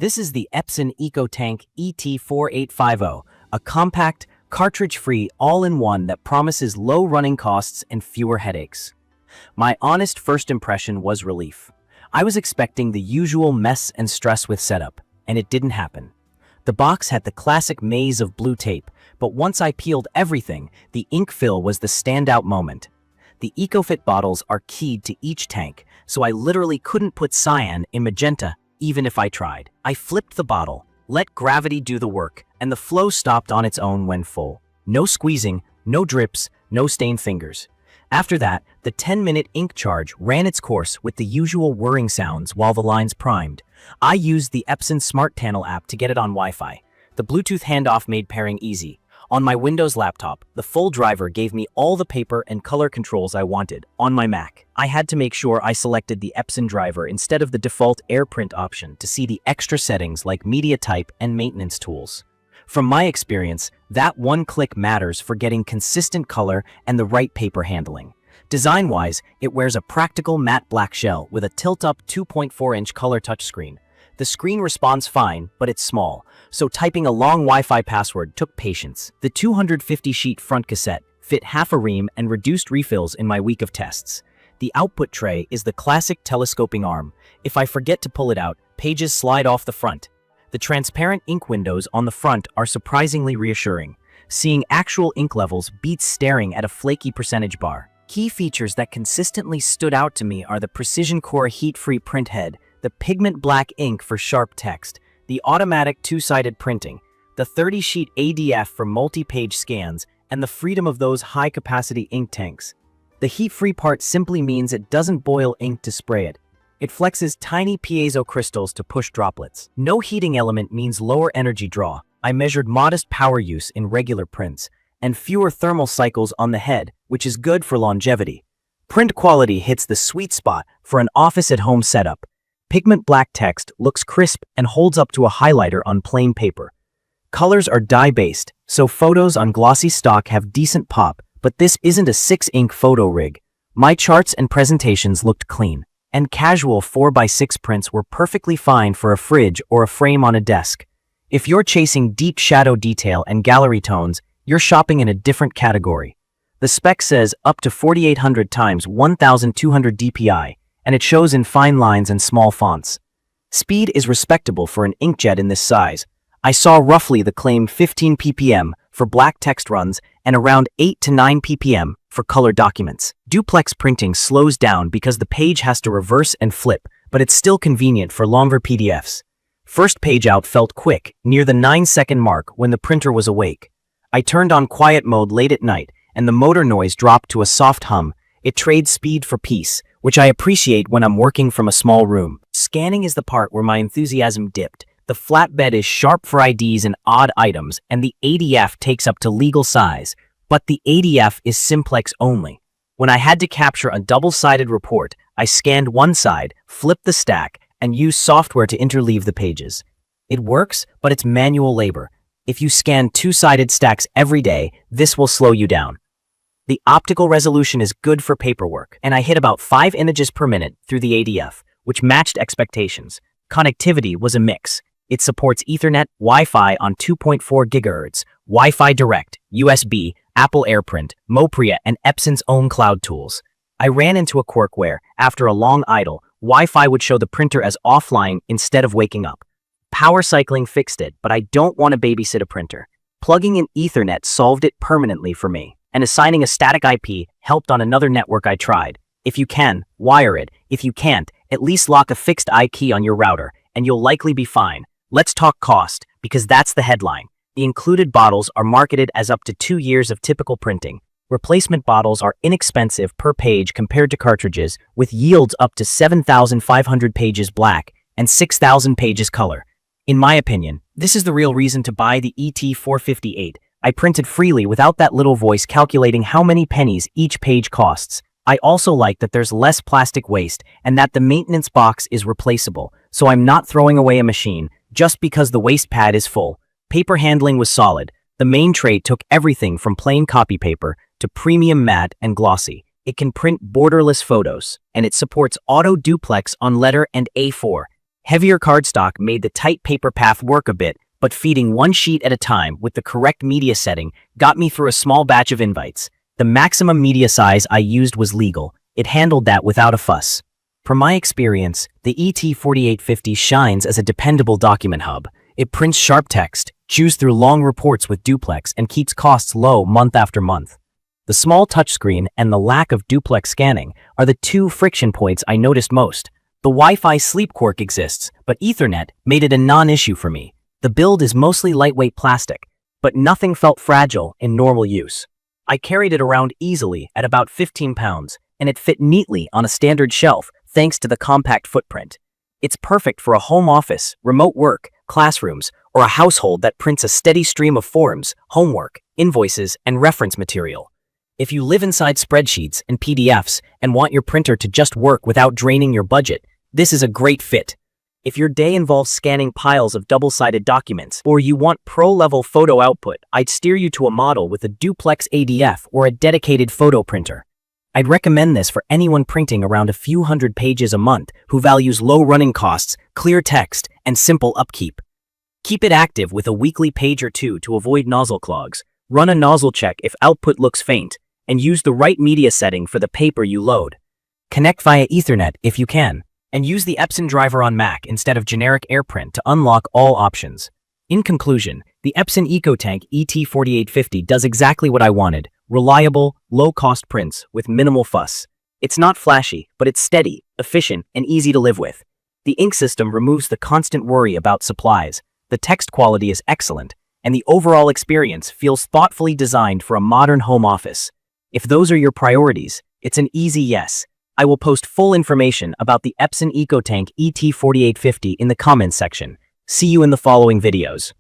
This is the Epson EcoTank ET-4850, a compact, cartridge-free all-in-one that promises low running costs and fewer headaches. My honest first impression was relief. I was expecting the usual mess and stress with setup, and it didn't happen. The box had the classic maze of blue tape, but once I peeled everything, the ink fill was the standout moment. The EcoFit bottles are keyed to each tank, so I literally couldn't put cyan in magenta even if I tried. I flipped the bottle, let gravity do the work, and the flow stopped on its own when full. No squeezing, no drips, no stained fingers. After that, the 10-minute ink charge ran its course with the usual whirring sounds while the lines primed. I used the Epson Smart Panel app to get it on Wi-Fi. The Bluetooth handoff made pairing easy. On my Windows laptop, the full driver gave me all the paper and color controls I wanted. On my Mac, I had to make sure I selected the Epson driver instead of the default AirPrint option to see the extra settings like media type and maintenance tools. From my experience, that one click matters for getting consistent color and the right paper handling. Design-wise, it wears a practical matte black shell with a tilt-up 2.4-inch color touchscreen. The screen responds fine, but it's small, so typing a long Wi-Fi password took patience. The 250-sheet front cassette fit half a ream and reduced refills in my week of tests. The output tray is the classic telescoping arm. If I forget to pull it out, pages slide off the front. The transparent ink windows on the front are surprisingly reassuring. Seeing actual ink levels beats staring at a flaky percentage bar. Key features that consistently stood out to me are the Precision Core heat-free print head, the pigment black ink for sharp text, the automatic two-sided printing, the 30-sheet ADF for multi-page scans, and the freedom of those high-capacity ink tanks. The heat-free part simply means it doesn't boil ink to spray it. It flexes tiny piezo crystals to push droplets. No heating element means lower energy draw. I measured modest power use in regular prints, and fewer thermal cycles on the head, which is good for longevity. Print quality hits the sweet spot for an office-at-home setup. Pigment black text looks crisp and holds up to a highlighter on plain paper. Colors are dye-based, so photos on glossy stock have decent pop, but this isn't a 6-ink photo rig. My charts and presentations looked clean, and casual 4x6 prints were perfectly fine for a fridge or a frame on a desk. If you're chasing deep shadow detail and gallery tones, you're shopping in a different category. The spec says up to 4800 x 1200 dpi, and it shows in fine lines and small fonts. Speed is respectable for an inkjet in this size. I saw roughly the claimed 15 ppm for black text runs and around 8 to 9 ppm for color documents. Duplex printing slows down because the page has to reverse and flip, but it's still convenient for longer PDFs. First page out felt quick, near the 9-second mark when the printer was awake. I turned on quiet mode late at night, and the motor noise dropped to a soft hum. It trades speed for peace, which I appreciate when I'm working from a small room. Scanning is the part where my enthusiasm dipped. The flatbed is sharp for IDs and odd items, and the ADF takes up to legal size. But the ADF is simplex only. When I had to capture a double-sided report, I scanned one side, flipped the stack, and used software to interleave the pages. It works, but it's manual labor. If you scan two-sided stacks every day, this will slow you down. The optical resolution is good for paperwork, and I hit about 5 images per minute through the ADF, which matched expectations. Connectivity was a mix. It supports Ethernet, Wi-Fi on 2.4 GHz, Wi-Fi Direct, USB, Apple AirPrint, Mopria, and Epson's own cloud tools. I ran into a quirk where, after a long idle, Wi-Fi would show the printer as offline instead of waking up. Power cycling fixed it, but I don't want to babysit a printer. Plugging in Ethernet solved it permanently for me, and assigning a static IP helped on another network I tried. If you can, wire it. If you can't, at least lock a fixed IP on your router, and you'll likely be fine. Let's talk cost, because that's the headline. The included bottles are marketed as up to 2 years of typical printing. Replacement bottles are inexpensive per page compared to cartridges, with yields up to 7,500 pages black and 6,000 pages color. In my opinion, this is the real reason to buy the ET-458. I printed freely without that little voice calculating how many pennies each page costs. I also like that there's less plastic waste and that the maintenance box is replaceable, so I'm not throwing away a machine just because the waste pad is full. Paper handling was solid. The main tray took everything from plain copy paper to premium matte and glossy. It can print borderless photos, and it supports auto duplex on letter and A4. Heavier cardstock made the tight paper path work a bit, but feeding one sheet at a time with the correct media setting got me through a small batch of invites. The maximum media size I used was legal. It handled that without a fuss. From my experience, the ET-4850 shines as a dependable document hub. It prints sharp text, chews through long reports with duplex, and keeps costs low month after month. The small touchscreen and the lack of duplex scanning are the two friction points I noticed most. The Wi-Fi sleep quirk exists, but Ethernet made it a non-issue for me. The build is mostly lightweight plastic, but nothing felt fragile in normal use. I carried it around easily at about 15 pounds, and it fit neatly on a standard shelf thanks to the compact footprint. It's perfect for a home office, remote work, classrooms, or a household that prints a steady stream of forms, homework, invoices, and reference material. If you live inside spreadsheets and PDFs and want your printer to just work without draining your budget, this is a great fit. If your day involves scanning piles of double-sided documents, or you want pro-level photo output, I'd steer you to a model with a duplex ADF or a dedicated photo printer. I'd recommend this for anyone printing around a few hundred pages a month who values low running costs, clear text, and simple upkeep. Keep it active with a weekly page or two to avoid nozzle clogs. Run a nozzle check if output looks faint, and use the right media setting for the paper you load. Connect via Ethernet if you can, and use the Epson driver on Mac instead of generic AirPrint to unlock all options. In conclusion, the Epson EcoTank ET-4850 does exactly what I wanted: reliable, low-cost prints with minimal fuss. It's not flashy, but it's steady, efficient, and easy to live with. The ink system removes the constant worry about supplies, the text quality is excellent, and the overall experience feels thoughtfully designed for a modern home office. If those are your priorities, it's an easy yes. I will post full information about the Epson EcoTank ET-4850 in the comments section. See you in the following videos.